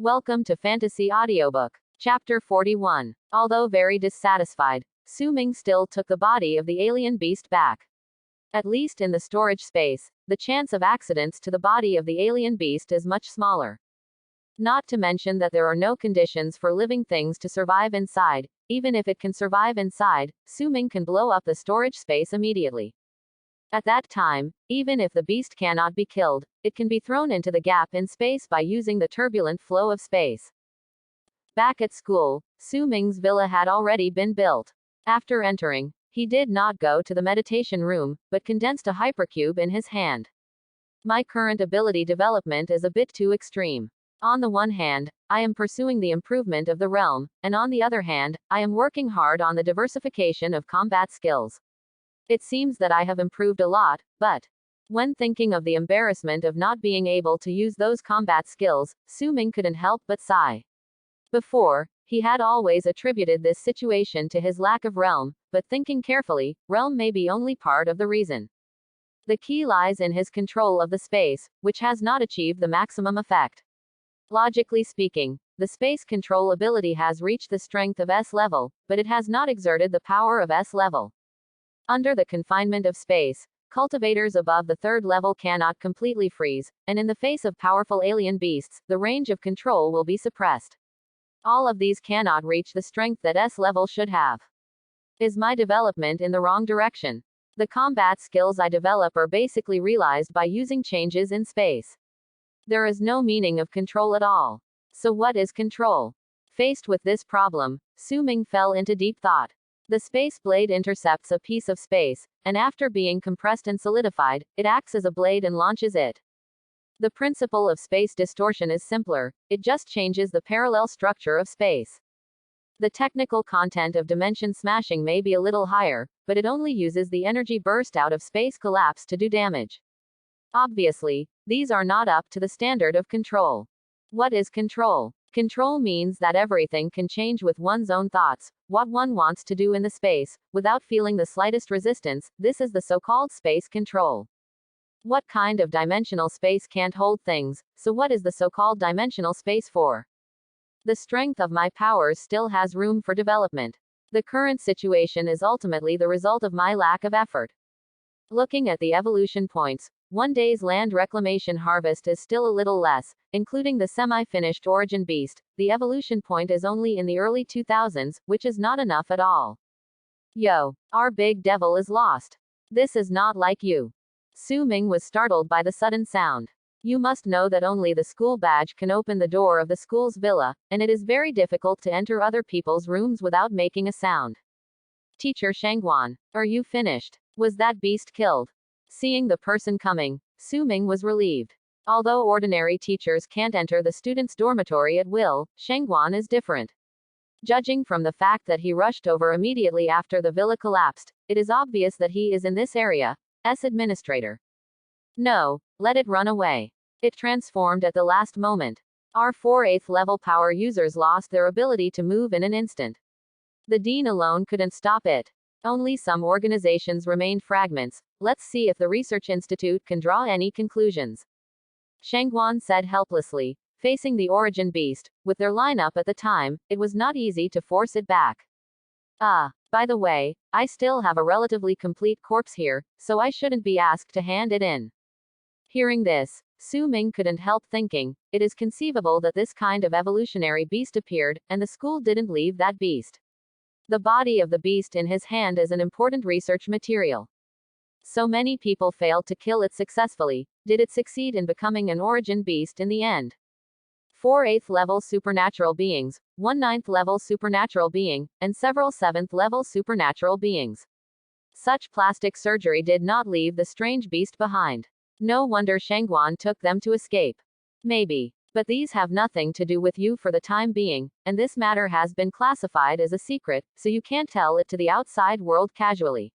Welcome to Fantasy Audiobook. Chapter 41. Although very dissatisfied, Su Ming still took the body of the alien beast back. At least in the storage space, the chance of accidents to the body of the alien beast is much smaller. Not to mention that there are no conditions for living things to survive inside. Even if it can survive inside, Su Ming can blow up the storage space immediately. At that time, even if the beast cannot be killed, it can be thrown into the gap in space by using the turbulent flow of space. Back at school, Su Ming's villa had already been built. After entering, he did not go to the meditation room, but condensed a hypercube in his hand. My current ability development is a bit too extreme. On the one hand, I am pursuing the improvement of the realm, and on the other hand, I am working hard on the diversification of combat skills. It seems that I have improved a lot, but when thinking of the embarrassment of not being able to use those combat skills, Su Ming couldn't help but sigh. Before, he had always attributed this situation to his lack of realm, but thinking carefully, realm may be only part of the reason. The key lies in his control of the space, which has not achieved the maximum effect. Logically speaking, the space control ability has reached the strength of S level, but it has not exerted the power of S level. Under the confinement of space, cultivators above the third level cannot completely freeze, and in the face of powerful alien beasts, the range of control will be suppressed. All of these cannot reach the strength that S level should have. Is my development in the wrong direction? The combat skills I develop are basically realized by using changes in space. There is no meaning of control at all. So what is control? Faced with this problem, Su Ming fell into deep thought. The space blade intercepts a piece of space, and after being compressed and solidified, it acts as a blade and launches it. The principle of space distortion is simpler, it just changes the parallel structure of space. The technical content of dimension smashing may be a little higher, but it only uses the energy burst out of space collapse to do damage. Obviously, these are not up to the standard of control. What is control? Control means that everything can change with one's own thoughts, what one wants to do in the space, without feeling the slightest resistance. This is the so-called space control. What kind of dimensional space can't hold things, so what is the so-called dimensional space for? The strength of my powers still has room for development. The current situation is ultimately the result of my lack of effort. Looking at the evolution points, one day's land reclamation harvest is still a little less, including the semi-finished origin beast. The evolution point is only in the early 2000s, which is not enough at all. Yo, our big devil is lost. This is not like you. Su Ming was startled by the sudden sound. You must know that only the school badge can open the door of the school's villa, and it is very difficult to enter other people's rooms without making a sound. Teacher Shangan, are you finished? Was that beast killed? Seeing the person coming, Su Ming was relieved. Although ordinary teachers can't enter the students' dormitory at will, Shangan is different. Judging from the fact that he rushed over immediately after the villa collapsed, it is obvious that he is in this area's administrator. No, let it run away. It transformed at the last moment. Our 4/8 level power users lost their ability to move in an instant. The dean alone couldn't stop it. Only some organizations remained fragments. Let's see if the research institute can draw any conclusions. Shangan said helplessly, facing the origin beast. With their lineup at the time, it was not easy to force it back. By the way, I still have a relatively complete corpse here, so I shouldn't be asked to hand it in. Hearing this, Su Ming couldn't help thinking, it is conceivable that this kind of evolutionary beast appeared, and the school didn't leave that beast. The body of the beast in his hand is an important research material. So many people failed to kill it successfully. Did it succeed in becoming an origin beast in the end? 4/8 level supernatural beings, 1/9 level supernatural being, and several 7th level supernatural beings. Such plastic surgery did not leave the strange beast behind. No wonder Shangan took them to escape. Maybe. But these have nothing to do with you for the time being, and this matter has been classified as a secret, so you can't tell it to the outside world casually.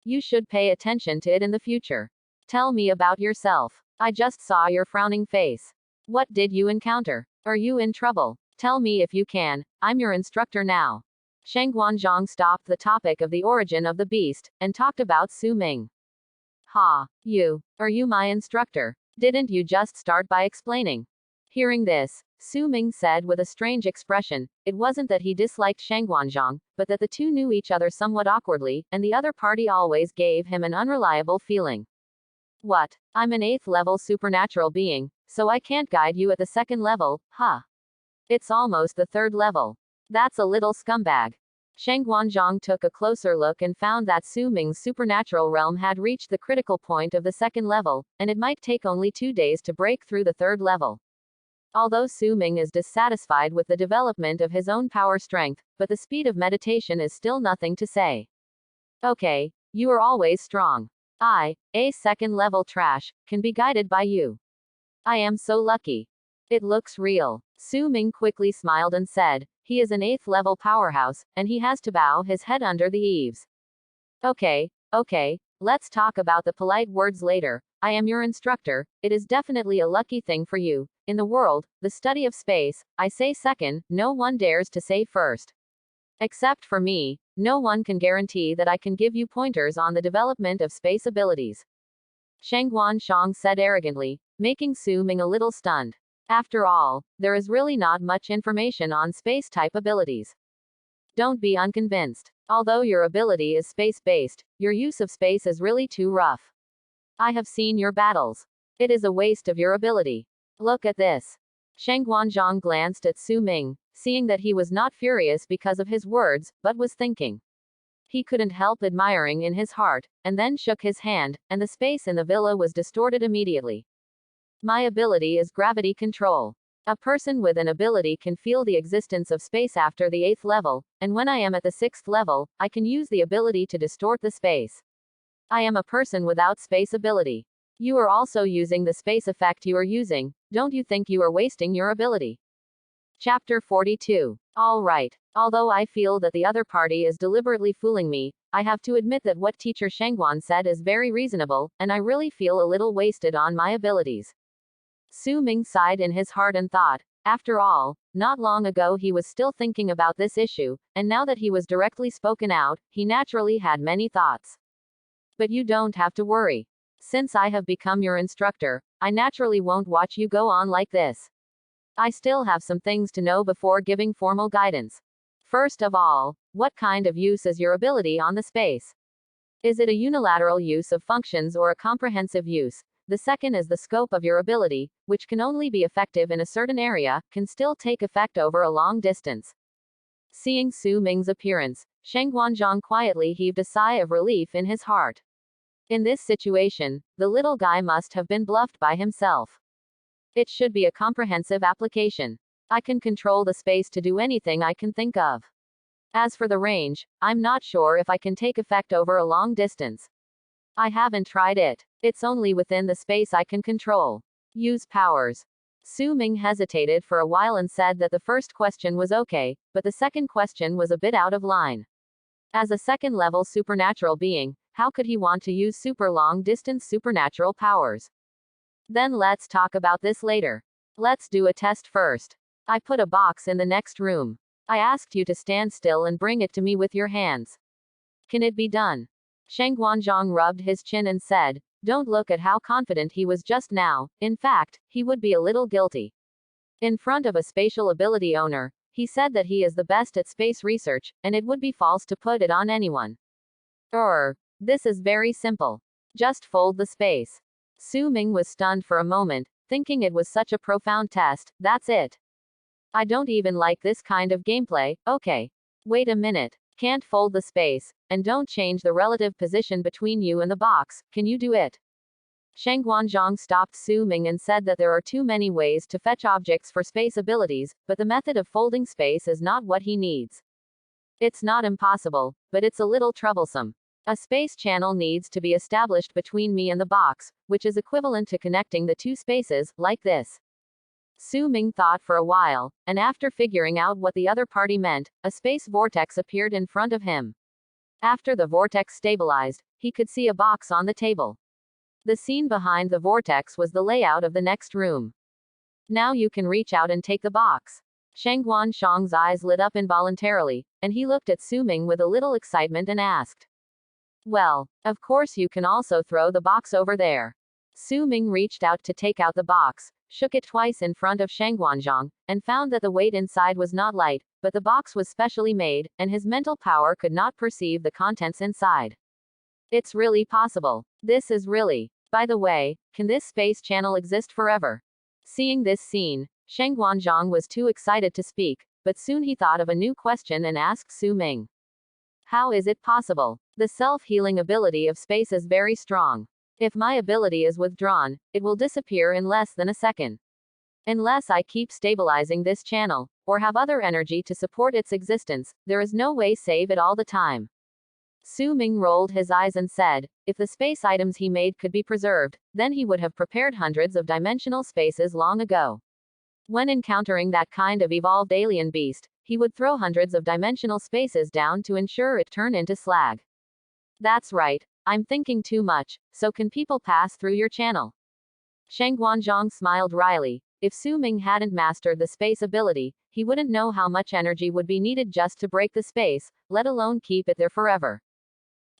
You should pay attention to it in the future. Tell me about yourself. I just saw your frowning face. What did you encounter? Are you in trouble? Tell me if you can. I'm your instructor now. Shangan Zhang stopped the topic of the origin of the beast, and talked about Su Ming. Ha, you. Are you my instructor? Didn't you just start by explaining? Hearing this, Su Ming said with a strange expression. It wasn't that he disliked Shangguanzhang, but that the two knew each other somewhat awkwardly, and the other party always gave him an unreliable feeling. What? I'm an 8th level supernatural being, so I can't guide you at the 2nd level, huh? It's almost the 3rd level. That's a little scumbag. Shangguanzhang took a closer look and found that Su Ming's supernatural realm had reached the critical point of the 2nd level, and it might take only 2 days to break through the 3rd level. Although Su Ming is dissatisfied with the development of his own power strength, but the speed of meditation is still nothing to say. Okay, you are always strong. I, a 2nd level trash, can be guided by you. I am so lucky. It looks real. Su Ming quickly smiled and said, he is an 8th level powerhouse, and he has to bow his head under the eaves. Okay, let's talk about the polite words later. I am your instructor, it is definitely a lucky thing for you. In the world, the study of space, I say second, no one dares to say first. Except for me, no one can guarantee that I can give you pointers on the development of space abilities. Shangguanzhang said arrogantly, making Su Ming a little stunned. After all, there is really not much information on space-type abilities. Don't be unconvinced. Although your ability is space-based, your use of space is really too rough. I have seen your battles. It is a waste of your ability. Look at this. Shangguanzhang glanced at Su Ming, seeing that he was not furious because of his words, but was thinking. He couldn't help admiring in his heart, and then shook his hand, and the space in the villa was distorted immediately. My ability is gravity control. A person with an ability can feel the existence of space after the 8th level, and when I am at the 6th level, I can use the ability to distort the space. I am a person without space ability. You are also using the space effect you are using, don't you think you are wasting your ability? Chapter 42. Alright. Although I feel that the other party is deliberately fooling me, I have to admit that what teacher Shangguan said is very reasonable, and I really feel a little wasted on my abilities. Su Ming sighed in his heart and thought, after all, not long ago he was still thinking about this issue, and now that he was directly spoken out, he naturally had many thoughts. But you don't have to worry. Since I have become your instructor, I naturally won't watch you go on like this. I still have some things to know before giving formal guidance. First of all, what kind of use is your ability on the space? Is it a unilateral use of functions or a comprehensive use? The second is the scope of your ability, which can only be effective in a certain area, can still take effect over a long distance. Seeing Su Ming's appearance, Shangguanzhang quietly heaved a sigh of relief in his heart. In this situation, the little guy must have been bluffed by himself. It should be a comprehensive application. I can control the space to do anything I can think of. As for the range, I'm not sure if I can take effect over a long distance. I haven't tried it. It's only within the space I can control. Use powers. Su Ming hesitated for a while and said that the first question was okay, but the second question was a bit out of line. As a 2nd level supernatural being, how could he want to use super long distance supernatural powers? Then let's talk about this later. Let's do a test first. I put a box in the next room. I asked you to stand still and bring it to me with your hands. Can it be done? Shangguanzhang rubbed his chin and said, don't look at how confident he was just now, in fact, he would be a little guilty. In front of a spatial ability owner, he said that he is the best at space research, and it would be false to put it on anyone. This is very simple. Just fold the space. Su Ming was stunned for a moment, thinking it was such a profound test. That's it. I don't even like this kind of gameplay. Okay. Wait a minute. Can't fold the space, and don't change the relative position between you and the box. Can you do it? Shangguanzhang stopped Su Ming and said that there are too many ways to fetch objects for space abilities, but the method of folding space is not what he needs. It's not impossible, but it's a little troublesome. A space channel needs to be established between me and the box, which is equivalent to connecting the two spaces, like this. Su Ming thought for a while, and after figuring out what the other party meant, a space vortex appeared in front of him. After the vortex stabilized, he could see a box on the table. The scene behind the vortex was the layout of the next room. Now you can reach out and take the box. Shangguanzhang's eyes lit up involuntarily, and he looked at Su Ming with a little excitement and asked, well, of course you can also throw the box over there. Su Ming reached out to take out the box. shook it twice in front of Shangwanzhong, and found that the weight inside was not light, but the box was specially made, and his mental power could not perceive the contents inside. It's really possible. This is really. By the way, can this space channel exist forever? Seeing this scene, Shangwanzhong was too excited to speak, but soon he thought of a new question and asked Su Ming. How is it possible? The self-healing ability of space is very strong. If my ability is withdrawn, it will disappear in less than a second. Unless I keep stabilizing this channel, or have other energy to support its existence, there is no way save it all the time. Su Ming rolled his eyes and said, if the space items he made could be preserved, then he would have prepared hundreds of dimensional spaces long ago. When encountering that kind of evolved alien beast, he would throw hundreds of dimensional spaces down to ensure it turn into slag. That's right. I'm thinking too much, so can people pass through your channel? Shangwanzhong smiled wryly. If Su Ming hadn't mastered the space ability, he wouldn't know how much energy would be needed just to break the space, let alone keep it there forever.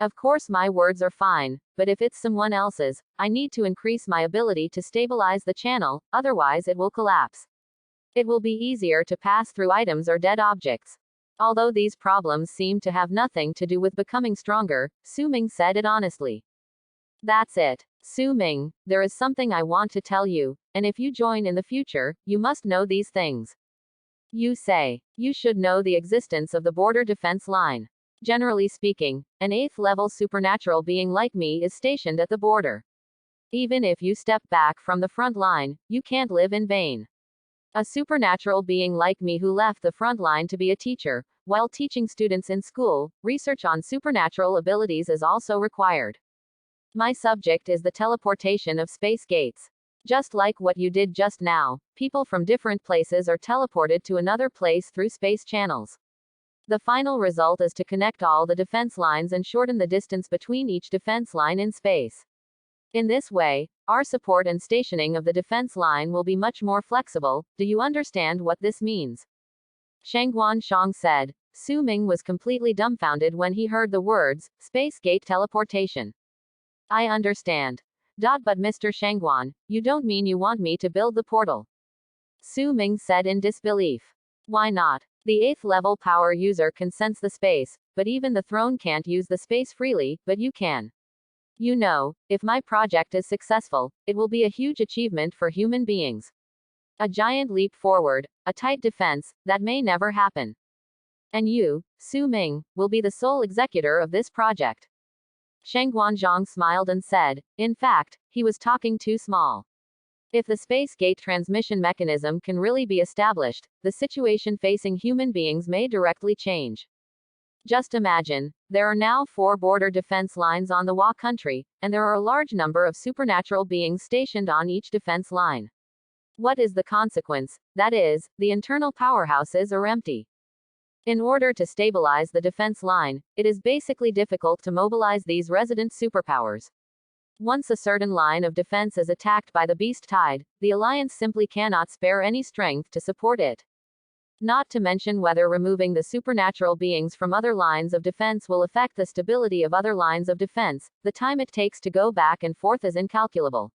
Of course my words are fine, but if it's someone else's, I need to increase my ability to stabilize the channel, otherwise it will collapse. It will be easier to pass through items or dead objects. Although these problems seem to have nothing to do with becoming stronger, Su Ming said it honestly. That's it. Su Ming, there is something I want to tell you, and if you join in the future, you must know these things. You say. You should know the existence of the border defense line. Generally speaking, an 8th level supernatural being like me is stationed at the border. Even if you step back from the front line, you can't live in vain. A supernatural being like me who left the front line to be a teacher, while teaching students in school, research on supernatural abilities is also required. My subject is the teleportation of space gates. Just like what you did just now, people from different places are teleported to another place through space channels. The final result is to connect all the defense lines and shorten the distance between each defense line in space. In this way, our support and stationing of the defense line will be much more flexible. Do you understand what this means? Shangwanzhong said. Su Ming was completely dumbfounded when he heard the words, space gate teleportation. I understand. But Mr. Shangwan, you don't mean you want me to build the portal? Su Ming said in disbelief. Why not? The 8th level power user can sense the space, but even the throne can't use the space freely, but you can. You know, if my project is successful, it will be a huge achievement for human beings. A giant leap forward, a tight defense, that may never happen. And you, Su Ming, will be the sole executor of this project. Shangwanzhong smiled and said, in fact, he was talking too small. If the space gate transmission mechanism can really be established, the situation facing human beings may directly change. Just imagine, there are now 4 border defense lines on the Wa country, and there are a large number of supernatural beings stationed on each defense line. What is the consequence? That is, the internal powerhouses are empty. In order to stabilize the defense line, it is basically difficult to mobilize these resident superpowers. Once a certain line of defense is attacked by the beast tide, the alliance simply cannot spare any strength to support it. Not to mention whether removing the supernatural beings from other lines of defense will affect the stability of other lines of defense, the time it takes to go back and forth is incalculable.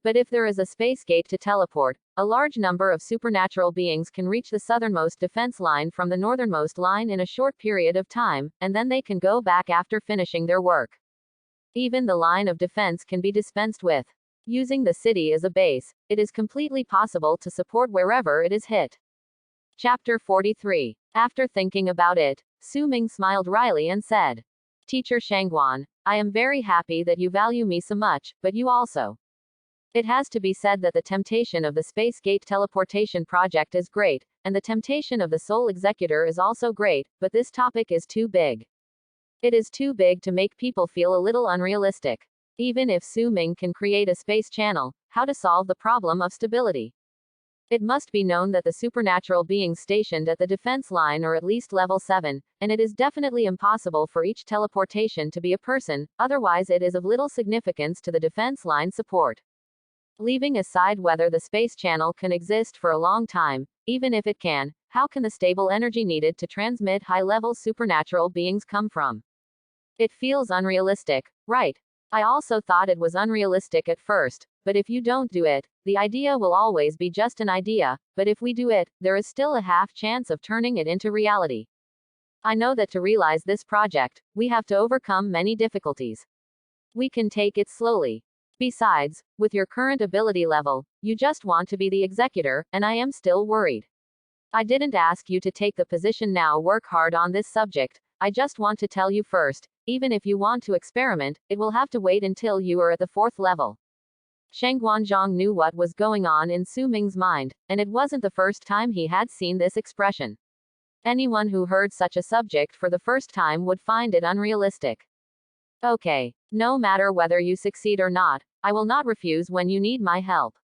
But if there is a space gate to teleport, a large number of supernatural beings can reach the southernmost defense line from the northernmost line in a short period of time, and then they can go back after finishing their work. Even the line of defense can be dispensed with. Using the city as a base, it is completely possible to support wherever it is hit. Chapter 43. After thinking about it, Su Ming smiled wryly and said, Teacher Shangwan, I am very happy that you value me so much, but you also. It has to be said that the temptation of the Space Gate teleportation project is great, and the temptation of the sole executor is also great, but this topic is too big. It is too big to make people feel a little unrealistic. Even if Su Ming can create a space channel, how to solve the problem of stability? It must be known that the supernatural beings stationed at the defense line are at least level 7, and it is definitely impossible for each teleportation to be a person, otherwise it is of little significance to the defense line support. Leaving aside whether the space channel can exist for a long time, even if it can, how can the stable energy needed to transmit high-level supernatural beings come from? It feels unrealistic, right? I also thought it was unrealistic at first, but if you don't do it, the idea will always be just an idea, but if we do it, there is still a half chance of turning it into reality. I know that to realize this project, we have to overcome many difficulties. We can take it slowly. Besides, with your current ability level, you just want to be the executor, and I am still worried. I didn't ask you to take the position now. Work hard on this subject. I just want to tell you first, even if you want to experiment, it will have to wait until you are at the 4th level. Shangguanzhang knew what was going on in Su Ming's mind, and it wasn't the first time he had seen this expression. Anyone who heard such a subject for the first time would find it unrealistic. Okay. No matter whether you succeed or not, I will not refuse when you need my help.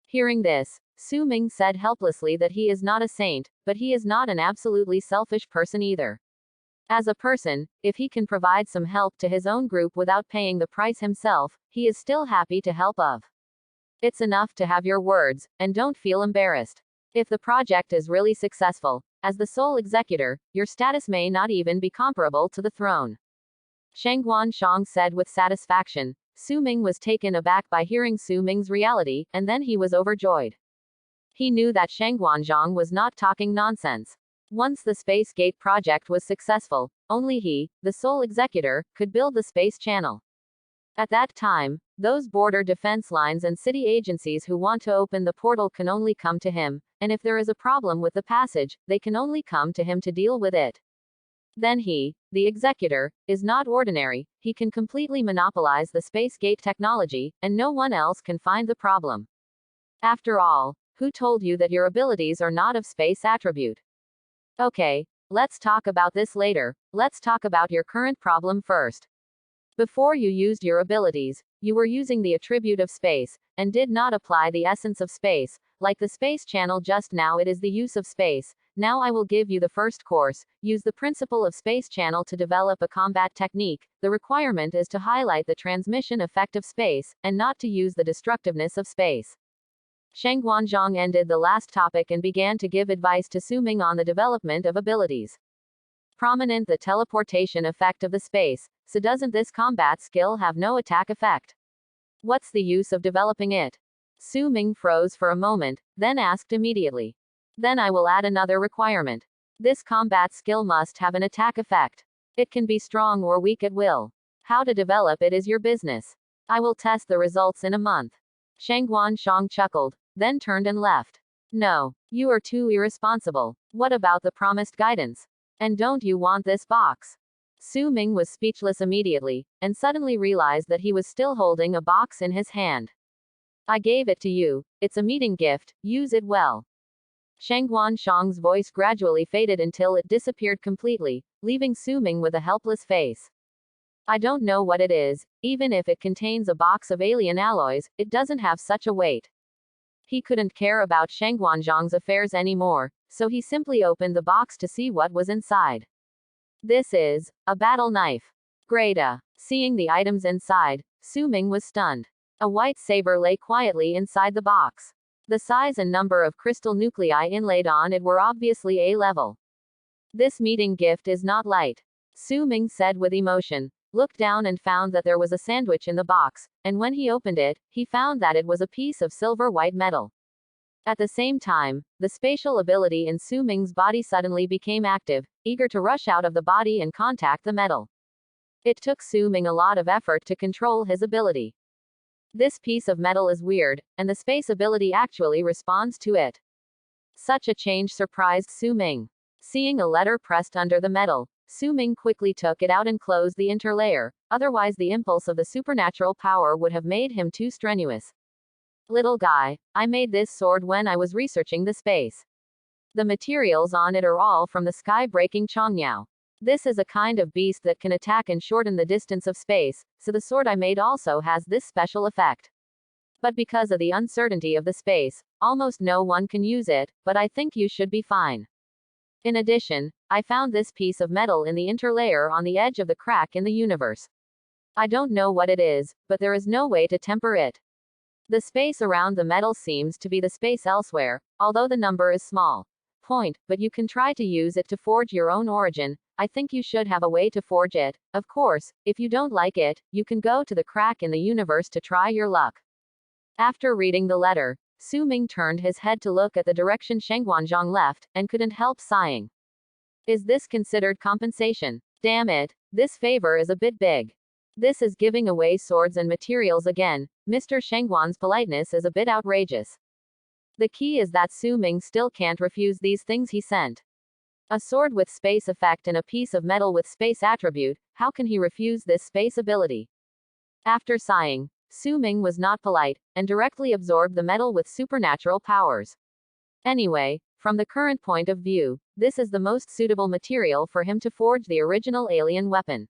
Hearing this, Su Ming said helplessly that he is not a saint, but he is not an absolutely selfish person either. As a person, if he can provide some help to his own group without paying the price himself, he is still happy to help of. It's enough to have your words, and don't feel embarrassed. If the project is really successful, as the sole executor, your status may not even be comparable to the throne. Shangguanzhang said with satisfaction. Su Ming was taken aback by hearing Su Ming's reality, and then he was overjoyed. He knew that Shangguanzhang was not talking nonsense. Once the Space Gate project was successful, only he, the sole executor, could build the space channel. At that time, those border defense lines and city agencies who want to open the portal can only come to him, and if there is a problem with the passage, they can only come to him to deal with it. Then he, the executor, is not ordinary. He can completely monopolize the Space Gate technology, and no one else can find the problem. After all, who told you that your abilities are not of space attribute? Okay, let's talk about this later. Let's talk about your current problem first. Before you used your abilities, you were using the attribute of space, and did not apply the essence of space, like the space channel just now. It is the use of space. Now I will give you the first course. Use the principle of space channel to develop a combat technique. The requirement is to highlight the transmission effect of space, and not to use the destructiveness of space. Shangguanzhang ended the last topic and began to give advice to Su Ming on the development of abilities. Prominent the teleportation effect of the space, so doesn't this combat skill have no attack effect? What's the use of developing it? Su Ming froze for a moment, then asked immediately. Then I will add another requirement. This combat skill must have an attack effect. It can be strong or weak at will. How to develop it is your business. I will test the results in a month. Shangguanzhang chuckled, then turned and left. No, you are too irresponsible. What about the promised guidance? And don't you want this box? Su Ming was speechless immediately, and suddenly realized that he was still holding a box in his hand. I gave it to you. It's a meeting gift. Use it well. Shangguanzhang's voice gradually faded until it disappeared completely, leaving Su Ming with a helpless face. I don't know what it is. Even if it contains a box of alien alloys, it doesn't have such a weight. He couldn't care about Shangguanzhang's affairs anymore, so he simply opened the box to see what was inside. This is a battle knife. Greta. Seeing the items inside, Su Ming was stunned. A white saber lay quietly inside the box. The size and number of crystal nuclei inlaid on it were obviously A-level. This meeting gift is not light, Su Ming said with emotion, looked down and found that there was a sandwich in the box, and when he opened it, he found that it was a piece of silver-white metal. At the same time, the spatial ability in Su Ming's body suddenly became active, eager to rush out of the body and contact the metal. It took Su Ming a lot of effort to control his ability. This piece of metal is weird, and the space ability actually responds to it. Such a change surprised Su Ming. Seeing a letter pressed under the metal, Su Ming quickly took it out and closed the interlayer, otherwise the impulse of the supernatural power would have made him too strenuous. Little guy, I made this sword when I was researching the space. The materials on it are all from the sky-breaking Chongyao. This is a kind of beast that can attack and shorten the distance of space, so the sword I made also has this special effect. But because of the uncertainty of the space, almost no one can use it, but I think you should be fine. In addition, I found this piece of metal in the interlayer on the edge of the crack in the universe. I don't know what it is, but there is no way to temper it. The space around the metal seems to be the space elsewhere, although the number is small. But you can try to use it to forge your own origin. I think you should have a way to forge it. Of course, if you don't like it, you can go to the crack in the universe to try your luck. After reading the letter, Su Ming turned his head to look at the direction Shengguanzhang left, and couldn't help sighing. Is this considered compensation? Damn it, this favor is a bit big. This is giving away swords and materials again. Mr. Shengguan's politeness is a bit outrageous. The key is that Su Ming still can't refuse these things he sent. A sword with space effect and a piece of metal with space attribute, how can he refuse this space ability? After sighing, Su Ming was not polite, and directly absorbed the metal with supernatural powers. Anyway, from the current point of view, this is the most suitable material for him to forge the original alien weapon.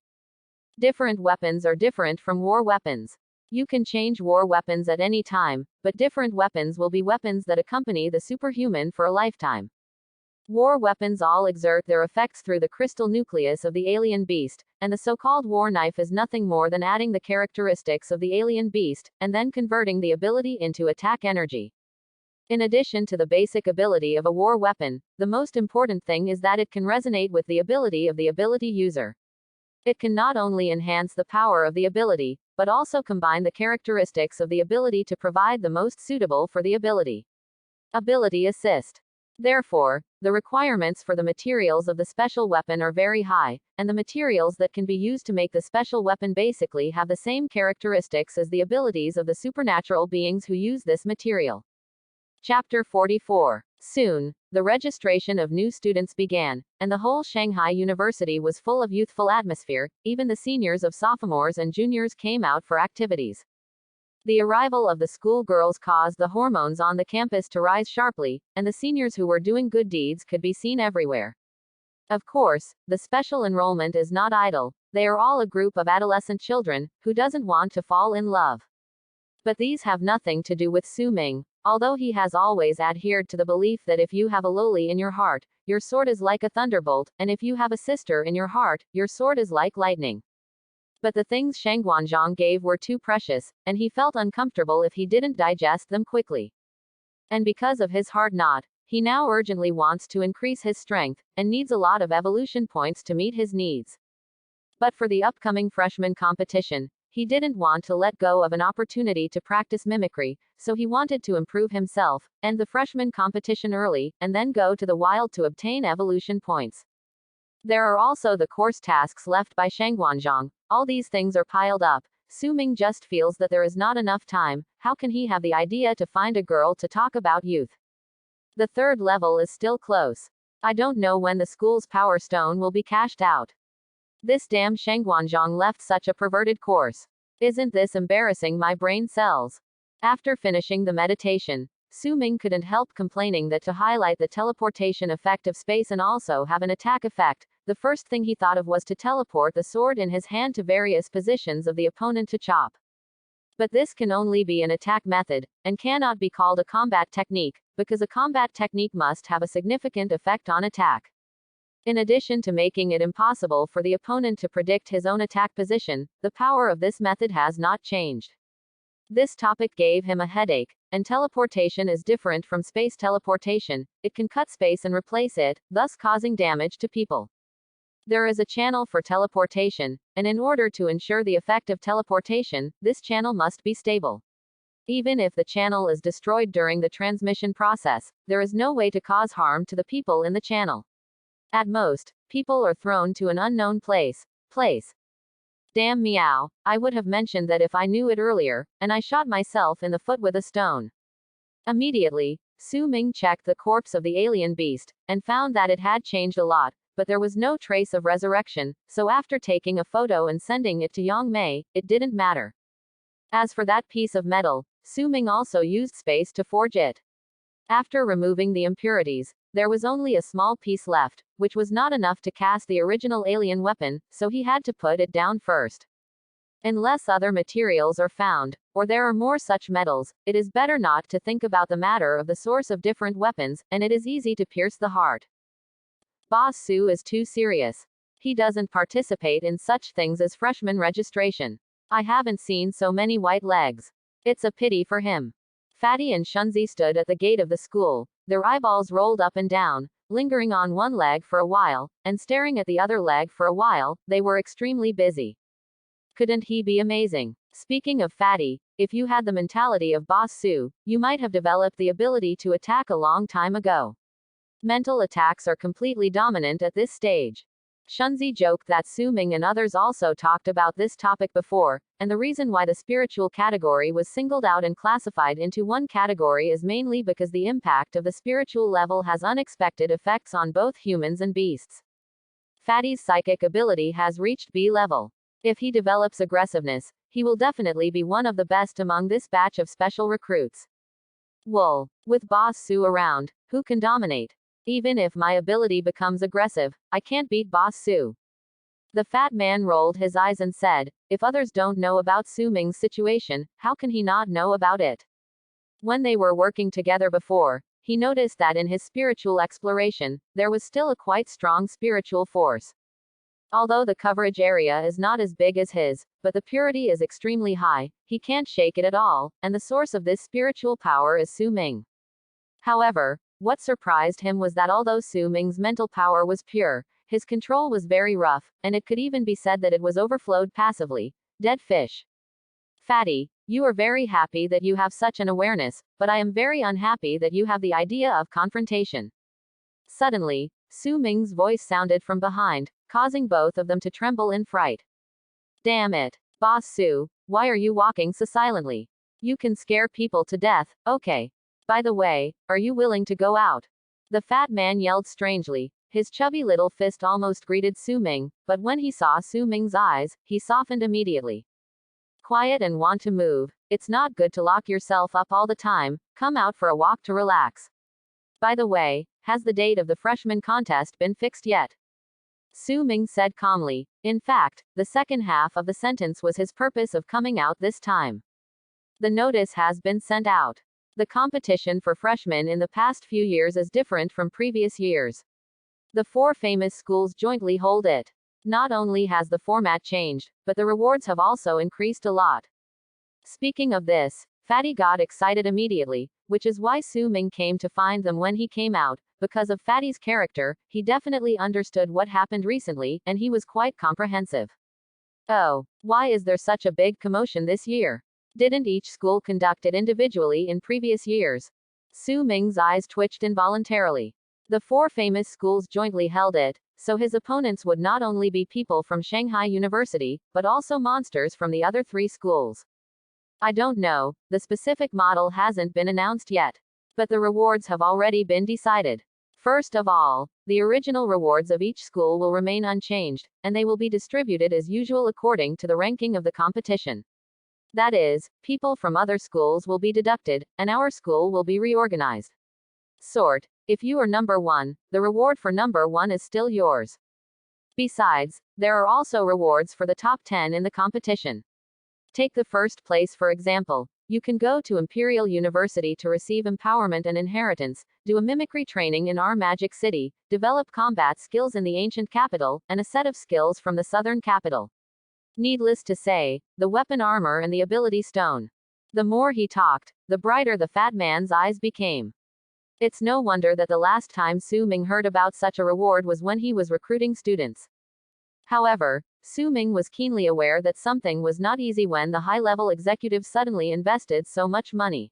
Different weapons are different from war weapons. You can change war weapons at any time, but different weapons will be weapons that accompany the superhuman for a lifetime. War weapons all exert their effects through the crystal nucleus of the alien beast, and the so-called war knife is nothing more than adding the characteristics of the alien beast, and then converting the ability into attack energy. In addition to the basic ability of a war weapon, the most important thing is that it can resonate with the ability of the ability user. It can not only enhance the power of the ability, but also combine the characteristics of the ability to provide the most suitable for the ability. Ability assist. Therefore, the requirements for the materials of the special weapon are very high, and the materials that can be used to make the special weapon basically have the same characteristics as the abilities of the supernatural beings who use this material. Chapter 44. Soon, the registration of new students began, and the whole Shanghai University was full of youthful atmosphere. Even the seniors of sophomores and juniors came out for activities. The arrival of the schoolgirls caused the hormones on the campus to rise sharply, and the seniors who were doing good deeds could be seen everywhere. Of course, the special enrollment is not idle. They are all a group of adolescent children, who doesn't want to fall in love. But these have nothing to do with Su Ming, although he has always adhered to the belief that if you have a loli in your heart, your sword is like a thunderbolt, and if you have a sister in your heart, your sword is like lightning. But the things Shengguanzhang gave were too precious, and he felt uncomfortable if he didn't digest them quickly. And because of his hard knot, he now urgently wants to increase his strength, and needs a lot of evolution points to meet his needs. But for the upcoming freshman competition, he didn't want to let go of an opportunity to practice mimicry, so he wanted to improve himself, end the freshman competition early, and then go to the wild to obtain evolution points. There are also the course tasks left by Shengguanzhang. All these things are piled up. Su Ming just feels that there is not enough time. How can he have the idea to find a girl to talk about youth? The third level is still close. I don't know when the school's power stone will be cashed out. This damn Shengguanzhang left such a perverted course. Isn't this embarrassing my brain cells? After finishing the meditation, Su Ming couldn't help complaining that to highlight the teleportation effect of space and also have an attack effect, the first thing he thought of was to teleport the sword in his hand to various positions of the opponent to chop. But this can only be an attack method, and cannot be called a combat technique, because a combat technique must have a significant effect on attack. In addition to making it impossible for the opponent to predict his own attack position, the power of this method has not changed. This topic gave him a headache, and teleportation is different from space teleportation. It can cut space and replace it, thus causing damage to people. There is a channel for teleportation, and in order to ensure the effect of teleportation, this channel must be stable. Even if the channel is destroyed during the transmission process, there is no way to cause harm to the people in the channel. At most, people are thrown to an unknown place. Damn meow, I would have mentioned that if I knew it earlier, and I shot myself in the foot with a stone. Immediately, Su Ming checked the corpse of the alien beast, and found that it had changed a lot, but there was no trace of resurrection, so after taking a photo and sending it to Yang Mei, it didn't matter. As for that piece of metal, Su Ming also used space to forge it. After removing the impurities, there was only a small piece left, which was not enough to cast the original alien weapon, so he had to put it down first. Unless other materials are found, or there are more such metals, it is better not to think about the matter of the source of different weapons, and it is easy to pierce the heart. Boss Su is too serious. He doesn't participate in such things as freshman registration. I haven't seen so many white legs. It's a pity for him. Fatty and Shunzi stood at the gate of the school, their eyeballs rolled up and down, lingering on one leg for a while, and staring at the other leg for a while. They were extremely busy. Couldn't he be amazing? Speaking of fatty, if you had the mentality of Boss Sue, you might have developed the ability to attack a long time ago. Mental attacks are completely dominant at this stage. Shunzi joked that Su Ming and others also talked about this topic before, and the reason why the spiritual category was singled out and classified into one category is mainly because the impact of the spiritual level has unexpected effects on both humans and beasts. Fatty's psychic ability has reached B level. If he develops aggressiveness, he will definitely be one of the best among this batch of special recruits. Wool. With Boss Sue around, who can dominate? Even if my ability becomes aggressive, I can't beat Boss Sue. The fat man rolled his eyes and said, if others don't know about Su Ming's situation, how can he not know about it? When they were working together before, he noticed that in his spiritual exploration, there was still a quite strong spiritual force. Although the coverage area is not as big as his, but the purity is extremely high, he can't shake it at all, and the source of this spiritual power is Su Ming. However, what surprised him was that although Su Ming's mental power was pure, his control was very rough, and it could even be said that it was overflowed passively. Dead fish. Fatty, you are very happy that you have such an awareness, but I am very unhappy that you have the idea of confrontation. Suddenly, Su Ming's voice sounded from behind, causing both of them to tremble in fright. Damn it. Boss Su, why are you walking so silently? You can scare people to death, okay. By the way, are you willing to go out? The fat man yelled strangely. His chubby little fist almost greeted Su Ming, but when he saw Su Ming's eyes, he softened immediately. Quiet and want to move. It's not good to lock yourself up all the time, come out for a walk to relax. By the way, has the date of the freshman contest been fixed yet? Su Ming said calmly. In fact, the second half of the sentence was his purpose of coming out this time. The notice has been sent out. The competition for freshmen in the past few years is different from previous years. The 4 famous schools jointly hold it. Not only has the format changed, but the rewards have also increased a lot. Speaking of this, Fatty got excited immediately, which is why Su Ming came to find them when he came out. Because of Fatty's character, he definitely understood what happened recently, and he was quite comprehensive. Oh, why is there such a big commotion this year? Didn't each school conduct it individually in previous years? Su Ming's eyes twitched involuntarily. The 4 famous schools jointly held it, so his opponents would not only be people from Shanghai University, but also monsters from the other 3 schools. I don't know, the specific model hasn't been announced yet. But the rewards have already been decided. First of all, the original rewards of each school will remain unchanged, and they will be distributed as usual according to the ranking of the competition. That is, people from other schools will be deducted, and our school will be reorganized. If you are number 1, the reward for number 1 is still yours. Besides, there are also rewards for the top 10 in the competition. Take the first place for example. You can go to Imperial University to receive empowerment and inheritance, do a mimicry training in our magic city, develop combat skills in the ancient capital, and a set of skills from the southern capital. Needless to say, the weapon armor and the ability stone. The more he talked, the brighter the fat man's eyes became. It's no wonder that the last time Su Ming heard about such a reward was when he was recruiting students. However, Su Ming was keenly aware that something was not easy when the high-level executives suddenly invested so much money.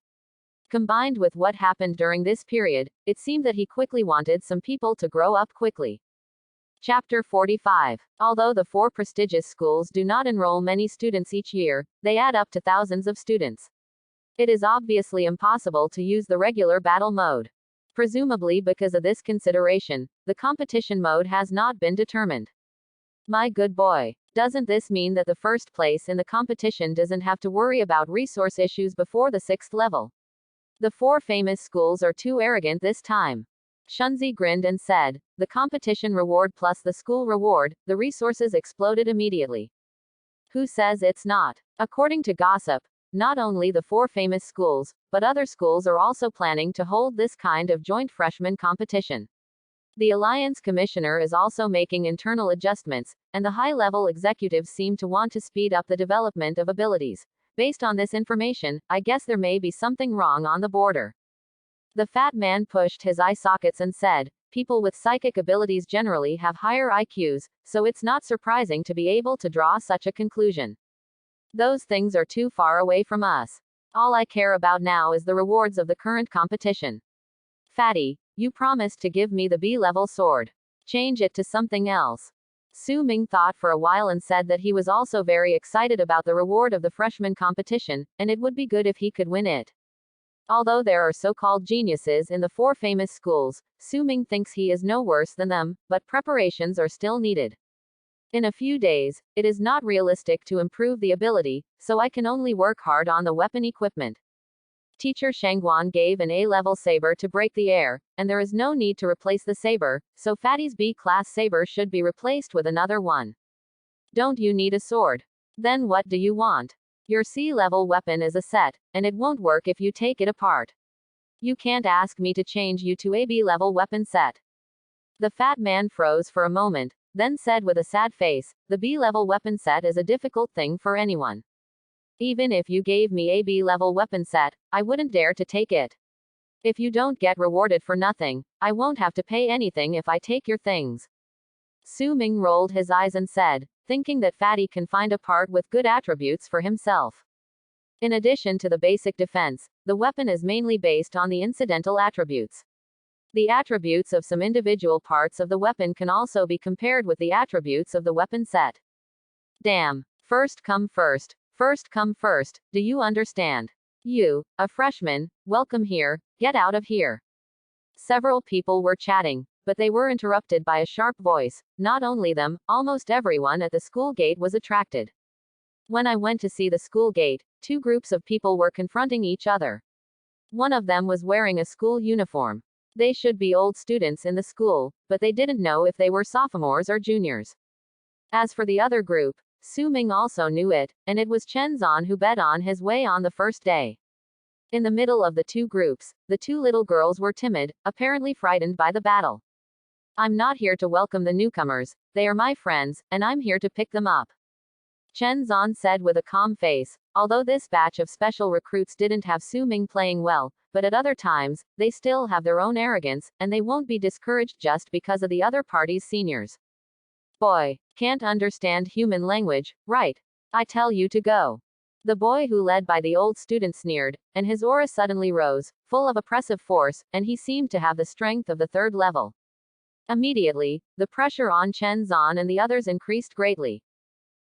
Combined with what happened during this period, it seemed that he quickly wanted some people to grow up quickly. Chapter 45. Although the 4 prestigious schools do not enroll many students each year, they add up to thousands of students. It is obviously impossible to use the regular battle mode. Presumably because of this consideration, the competition mode has not been determined. My good boy. Doesn't this mean that the first place in the competition doesn't have to worry about resource issues before the 6th level? The 4 famous schools are too arrogant this time. Shunzi grinned and said, the competition reward plus the school reward, the resources exploded immediately. Who says it's not? According to gossip, not only the 4 famous schools, but other schools are also planning to hold this kind of joint freshman competition. The Alliance Commissioner is also making internal adjustments, and the high-level executives seem to want to speed up the development of abilities. Based on this information, I guess there may be something wrong on the border. The fat man pushed his eye sockets and said, people with psychic abilities generally have higher IQs, so it's not surprising to be able to draw such a conclusion. Those things are too far away from us. All I care about now is the rewards of the current competition. Fatty, you promised to give me the B-level sword. Change it to something else. Su Ming thought for a while and said that he was also very excited about the reward of the freshman competition, and it would be good if he could win it. Although there are so-called geniuses in the 4 famous schools, Su Ming thinks he is no worse than them, but preparations are still needed. In a few days, it is not realistic to improve the ability, so I can only work hard on the weapon equipment. Teacher Shangan gave an A-level saber to break the air, and there is no need to replace the saber, so Fatty's B-class saber should be replaced with another one. Don't you need a sword? Then what do you want? Your C-level weapon is a set, and it won't work if you take it apart. You can't ask me to change you to a B-level weapon set. The fat man froze for a moment, then said with a sad face, the B-level weapon set is a difficult thing for anyone. Even if you gave me a B-level weapon set, I wouldn't dare to take it. If you don't get rewarded for nothing, I won't have to pay anything if I take your things. Su Ming rolled his eyes and said, thinking that Fatty can find a part with good attributes for himself. In addition to the basic defense, the weapon is mainly based on the incidental attributes. The attributes of some individual parts of the weapon can also be compared with the attributes of the weapon set. Damn. First come first. First come first, do you understand? You, a freshman, welcome here, get out of here. Several people were chatting, but they were interrupted by a sharp voice. Not only them, almost everyone at the school gate was attracted. When I went to see the school gate, 2 groups of people were confronting each other. One of them was wearing a school uniform. They should be old students in the school, but they didn't know if they were sophomores or juniors. As for the other group, Su Ming also knew it, and it was Chen Zan who bet on his way on the first day. In the middle of the 2 groups, the 2 little girls were timid, apparently frightened by the battle. I'm not here to welcome the newcomers, they are my friends, and I'm here to pick them up. Chen Zan said with a calm face, although this batch of special recruits didn't have Su Ming playing well, but at other times, they still have their own arrogance, and they won't be discouraged just because of the other party's seniors. Boy, can't understand human language, right? I tell you to go. The boy who led by the old student sneered, and his aura suddenly rose, full of oppressive force, and he seemed to have the strength of the 3rd level. Immediately, the pressure on Chen Zan and the others increased greatly.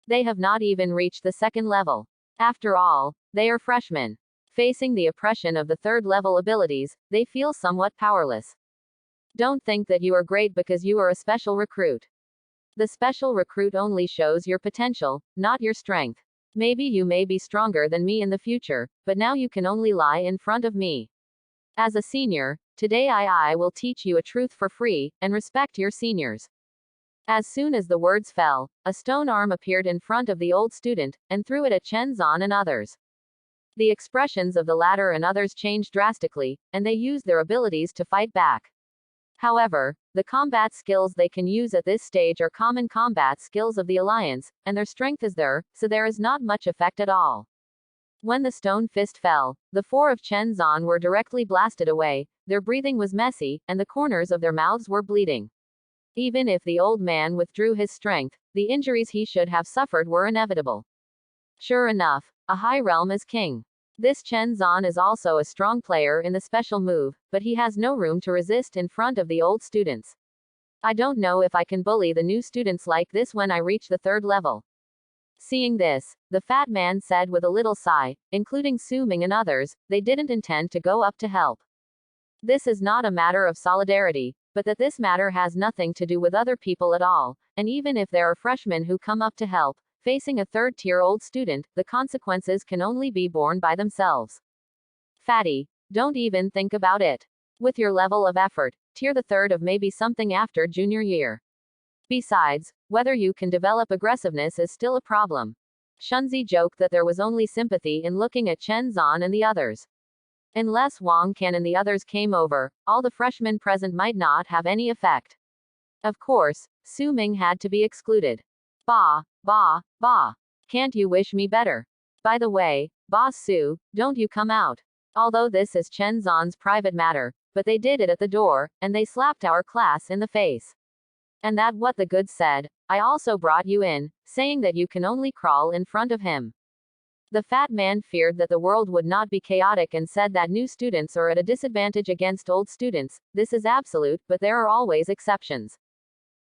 They have not even reached the 2nd level. After all, they are freshmen. Facing the oppression of the 3rd level abilities, they feel somewhat powerless. Don't think that you are great because you are a special recruit. The special recruit only shows your potential, not your strength. Maybe you may be stronger than me in the future, but now you can only lie in front of me. As a senior, today I will teach you a truth for free, and respect your seniors. As soon as the words fell, a stone arm appeared in front of the old student, and threw it at Chen Zan and others. The expressions of the latter and others changed drastically, and they used their abilities to fight back. However, the combat skills they can use at this stage are common combat skills of the Alliance, and their strength is there, so there is not much effect at all. When the stone fist fell, the 4 of Chen Zan were directly blasted away, their breathing was messy, and the corners of their mouths were bleeding. Even if the old man withdrew his strength, the injuries he should have suffered were inevitable. Sure enough, a high realm is king. This Chen Zan is also a strong player in the special move, but he has no room to resist in front of the old students. I don't know if I can bully the new students like this when I reach the 3rd level. Seeing this, the fat man said with a little sigh, including Su Ming and others, they didn't intend to go up to help. This is not a matter of solidarity, but that this matter has nothing to do with other people at all, and even if there are freshmen who come up to help, facing a 3rd-tier old student, the consequences can only be borne by themselves. Fatty, don't even think about it. With your level of effort, tier the 3rd of maybe something after junior year. Besides, whether you can develop aggressiveness is still a problem. Shunzi joked that there was only sympathy in looking at Chen Zan and the others. Unless Wang Can and the others came over, all the freshmen present might not have any effect. Of course, Su Ming had to be excluded. Bah, bah, bah. Can't you wish me better? By the way, Boss Su, don't you come out. Although this is Chen Zan's private matter, but they did it at the door, and they slapped our class in the face. And that what the goods said, I also brought you in, saying that you can only crawl in front of him. The fat man feared that the world would not be chaotic and said that new students are at a disadvantage against old students. This is absolute, but there are always exceptions.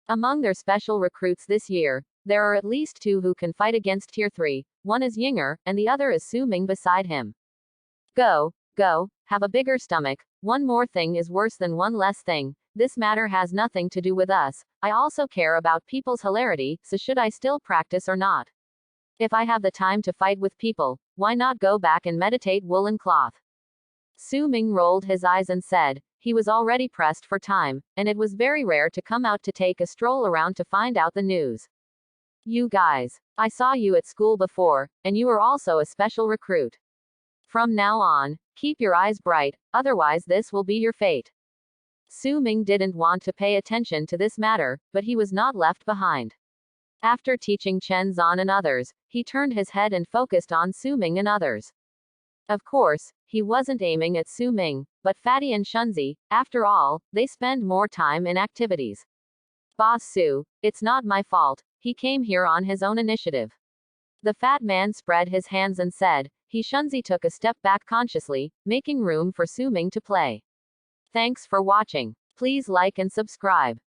Among their special recruits this year, there are at least 2 who can fight against Tier 3. One is Yinger, and the other is Su Ming beside him. Go, have a bigger stomach. One more thing is worse than one less thing. This matter has nothing to do with us. I also care about people's hilarity, so should I still practice or not? If I have the time to fight with people, why not go back and meditate woolen cloth? Su Ming rolled his eyes and said, he was already pressed for time, and it was very rare to come out to take a stroll around to find out the news. You guys, I saw you at school before, and you are also a special recruit. From now on, keep your eyes bright, otherwise this will be your fate. Su Ming didn't want to pay attention to this matter, but he was not left behind. After teaching Chen Zan and others, he turned his head and focused on Su Ming and others. Of course, he wasn't aiming at Su Ming, but Fatty and Shunzi. After all, they spend more time in activities. Boss Su, it's not my fault, he came here on his own initiative. The fat man spread his hands and said, Shunzi took a step back consciously, making room for Su Ming to play. Thanks for watching. Please like and subscribe.